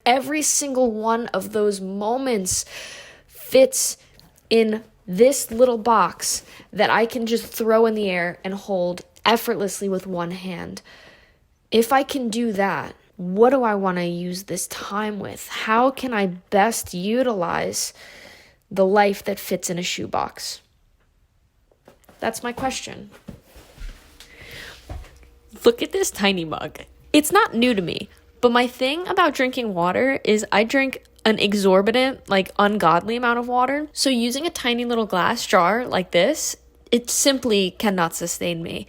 every single one of those moments fits in this little box that I can just throw in the air and hold effortlessly with one hand. If I can do that, what do I want to use this time with? How can I best utilize the life that fits in a shoebox? That's my question. Look at this tiny mug. It's not new to me, but my thing about drinking water is I drink an exorbitant, ungodly amount of water. So using a tiny little glass jar like this, it simply cannot sustain me.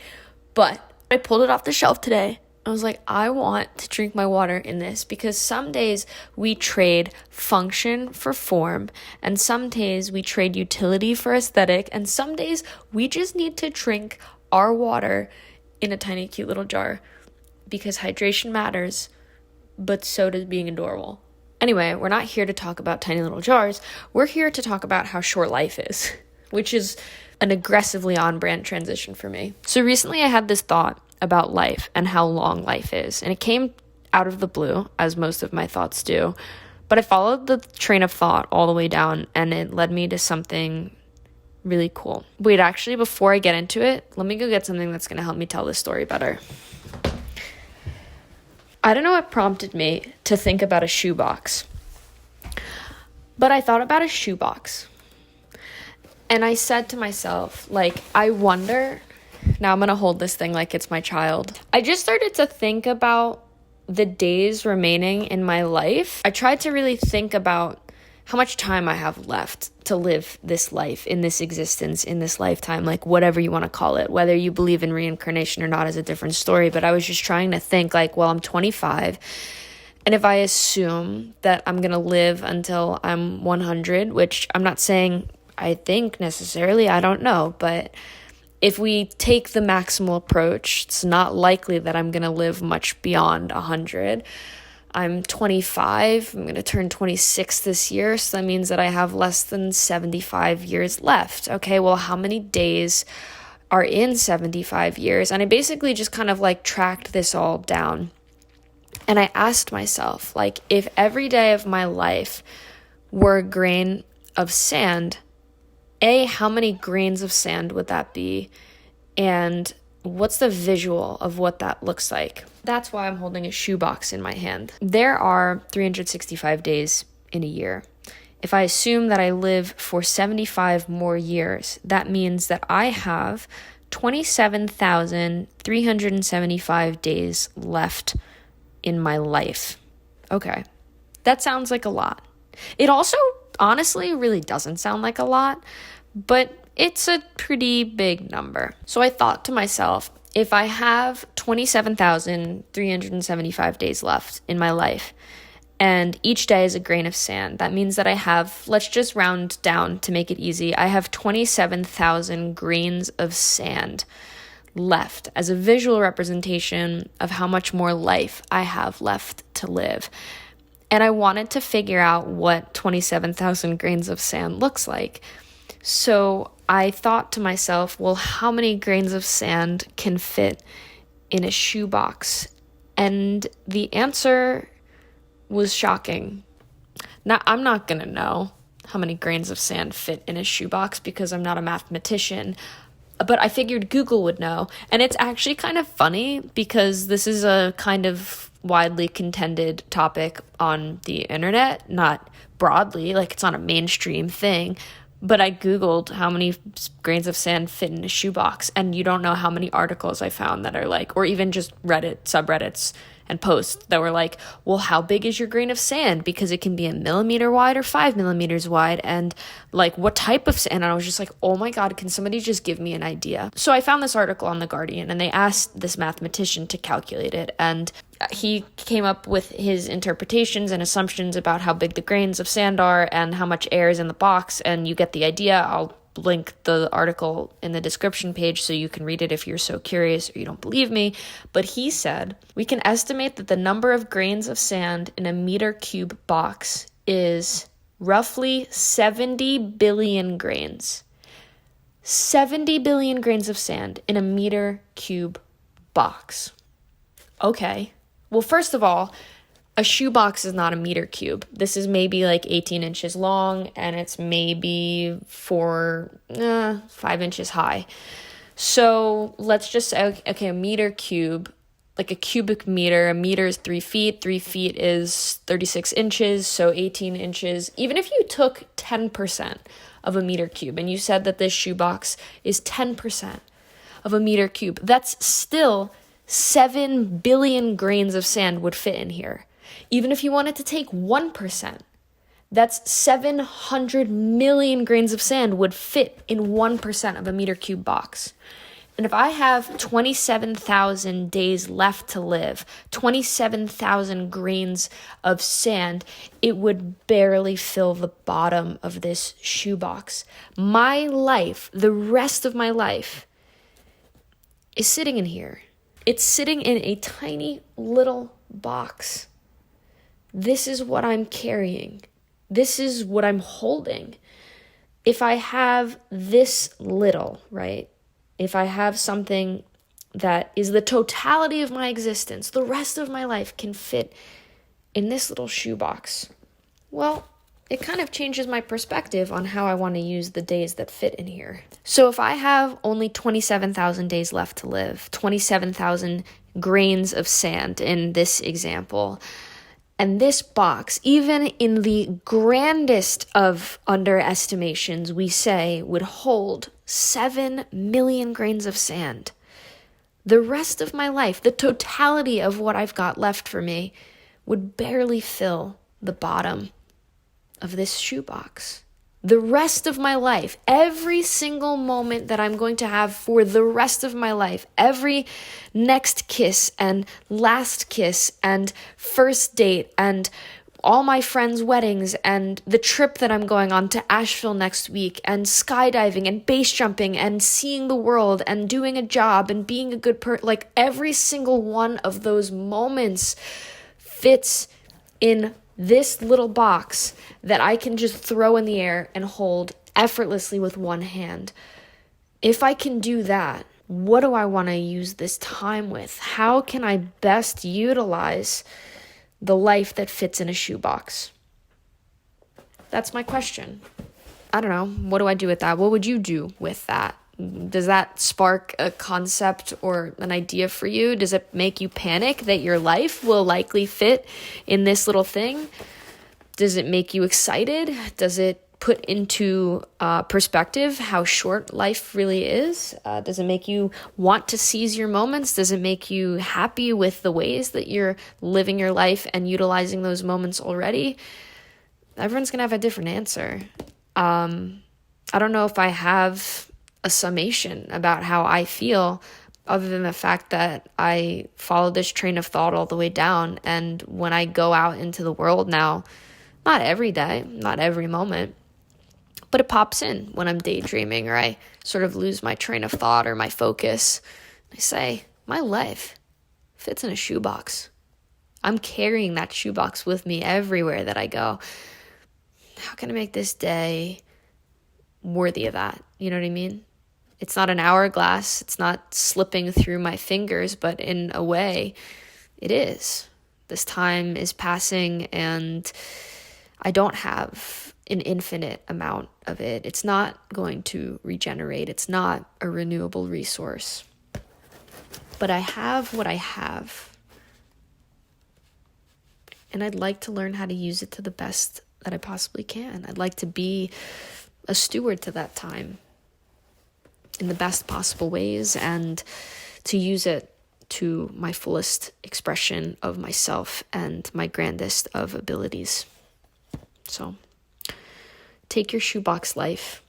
But I pulled it off the shelf today. I was like, I want to drink my water in this, because some days we trade function for form, and some days we trade utility for aesthetic, and some days we just need to drink our water in a tiny cute little jar, because hydration matters, but so does being adorable. Anyway, we're not here to talk about tiny little jars. We're here to talk about how short life is, which is an aggressively on-brand transition for me. So recently I had this thought about life and how long life is, and it came out of the blue, as most of my thoughts do, but I followed the train of thought all the way down, and it led me to something really cool. Wait, actually, before I get into it, let me go get something that's going to help me tell this story better. I don't know what prompted me to think about a shoebox, but I thought about a shoebox, and I said to myself, I wonder. Now I'm going to hold this thing like it's my child. I just started to think about the days remaining in my life. I tried to really think about how much time I have left to live this life, in this existence, in this lifetime, whatever you want to call it. Whether you believe in reincarnation or not is a different story, but I was just trying to think I'm 25, and if I assume that I'm going to live until I'm 100, which I'm not saying I think necessarily, I don't know, but if we take the maximal approach, it's not likely that I'm going to live much beyond 100. I'm 25. I'm going to turn 26 this year, so that means that I have less than 75 years left. Okay, well, how many days are in 75 years? And I basically just kind of tracked this all down. And I asked myself, if every day of my life were a grain of sand, how many grains of sand would that be? And what's the visual of what that looks like? That's why I'm holding a shoebox in my hand. There are 365 days in a year. If I assume that I live for 75 more years, that means that I have 27,375 days left in my life. Okay, that sounds like a lot. It also honestly really doesn't sound like a lot, but it's a pretty big number. So I thought to myself, if I have 27,375 days left in my life, and each day is a grain of sand, that means that I have, let's just round down to make it easy, I have 27,000 grains of sand left as a visual representation of how much more life I have left to live. And I wanted to figure out what 27,000 grains of sand looks like. So I thought to myself, well, how many grains of sand can fit in a shoebox? And the answer was shocking. Now, I'm not going to know how many grains of sand fit in a shoebox because I'm not a mathematician, but I figured Google would know. And it's actually kind of funny because this is a kind of widely contended topic on the internet, not broadly, it's not a mainstream thing, but I Googled how many grains of sand fit in a shoebox, and you don't know how many articles I found that are or even just Reddit subreddits and posts that were well, how big is your grain of sand? Because it can be 1 millimeter wide or 5 millimeters wide, and what type of sand? And I was just oh my God, can somebody just give me an idea? So I found this article on The Guardian, and they asked this mathematician to calculate it, and he came up with his interpretations and assumptions about how big the grains of sand are and how much air is in the box, and you get the idea. I'll link the article in the description page so you can read it if you're so curious or you don't believe me. But he said, we can estimate that the number of grains of sand in a meter cube box is roughly 70 billion grains. 70 billion grains of sand in a meter cube box. Okay. Well, first of all, a shoebox is not a meter cube. This is maybe like 18 inches long, and it's maybe 5 inches high. So let's just say, okay, a meter cube, like a cubic meter, a meter is 3 feet. 3 feet is 36 inches, so 18 inches. Even if you took 10% of a meter cube and you said that this shoebox is 10% of a meter cube, that's still 7 billion grains of sand would fit in here. Even if you wanted to take 1%, that's 700 million grains of sand would fit in 1% of a meter cube box. And if I have 27,000 days left to live, 27,000 grains of sand, it would barely fill the bottom of this shoebox. My life, the rest of my life, is sitting in here. It's sitting in a tiny little box. This is what I'm carrying. This is what I'm holding. If I have this little, right? If I have something that is the totality of my existence, the rest of my life can fit in this little shoebox, well, it kind of changes my perspective on how I want to use the days that fit in here. So if I have only 27,000 days left to live, 27,000 grains of sand in this example, and this box, even in the grandest of underestimations, we say would hold 7 million grains of sand. The rest of my life, the totality of what I've got left for me, would barely fill the bottom of this shoebox. The rest of my life, every single moment that I'm going to have for the rest of my life, every next kiss and last kiss and first date and all my friends' weddings and the trip that I'm going on to Asheville next week and skydiving and base jumping and seeing the world and doing a job and being a good person, like every single one of those moments fits in this little box that I can just throw in the air and hold effortlessly with one hand. If I can do that, what do I want to use this time with? How can I best utilize the life that fits in a shoebox? That's my question. I don't know. What do I do with that? What would you do with that? Does that spark a concept or an idea for you? Does it make you panic that your life will likely fit in this little thing? Does it make you excited? Does it put into perspective how short life really is? Does it make you want to seize your moments? Does it make you happy with the ways that you're living your life and utilizing those moments already? Everyone's going to have a different answer. I don't know if I have a summation about how I feel other than the fact that I follow this train of thought all the way down. And when I go out into the world now, not every day, not every moment, but it pops in when I'm daydreaming or I sort of lose my train of thought or my focus. I say, my life fits in a shoebox. I'm carrying that shoebox with me everywhere that I go. How can I make this day worthy of that? You know what I mean? It's not an hourglass. It's not slipping through my fingers, but in a way, it is. This time is passing and I don't have an infinite amount of it. It's not going to regenerate. It's not a renewable resource. But I have what I have. And I'd like to learn how to use it to the best that I possibly can. I'd like to be a steward to that time in the best possible ways and to use it to my fullest expression of myself and my grandest of abilities. So take your shoebox life,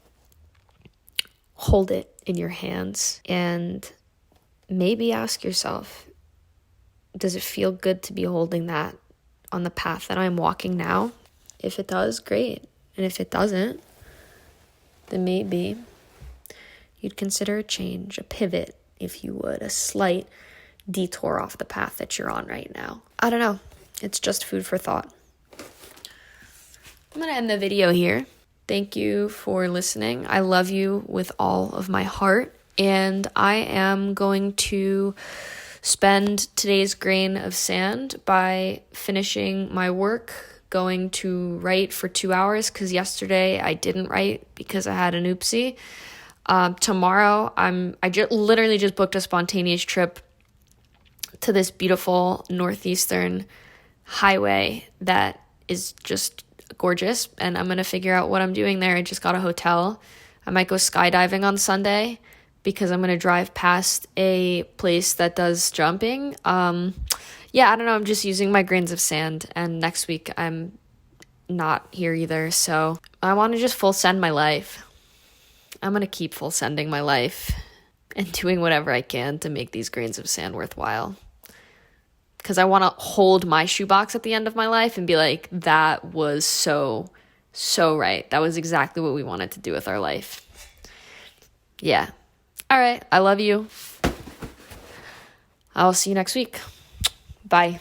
hold it in your hands, and maybe ask yourself, does it feel good to be holding that on the path that I'm walking now? If it does, great. And if it doesn't, then maybe you'd consider a change, a pivot, if you would, a slight detour off the path that you're on right now. I don't know. It's just food for thought. I'm going to end the video here. Thank you for listening. I love you with all of my heart, and I am going to spend today's grain of sand by finishing my work, going to write for 2 hours, because yesterday I didn't write because I had an oopsie. Tomorrow, literally just booked a spontaneous trip to this beautiful northeastern highway that is just gorgeous, and I'm gonna figure out what I'm doing there. I just got a hotel. I might go skydiving on Sunday because I'm gonna drive past a place that does jumping. Yeah, I don't know. I'm just using my grains of sand, and next week I'm not here either. So I want to just full send my life. I'm gonna keep full sending my life and doing whatever I can to make these grains of sand worthwhile. Because I want to hold my shoebox at the end of my life and be like, that was so right. That was exactly what we wanted to do with our life. Yeah. All right. I love you. I'll see you next week. Bye.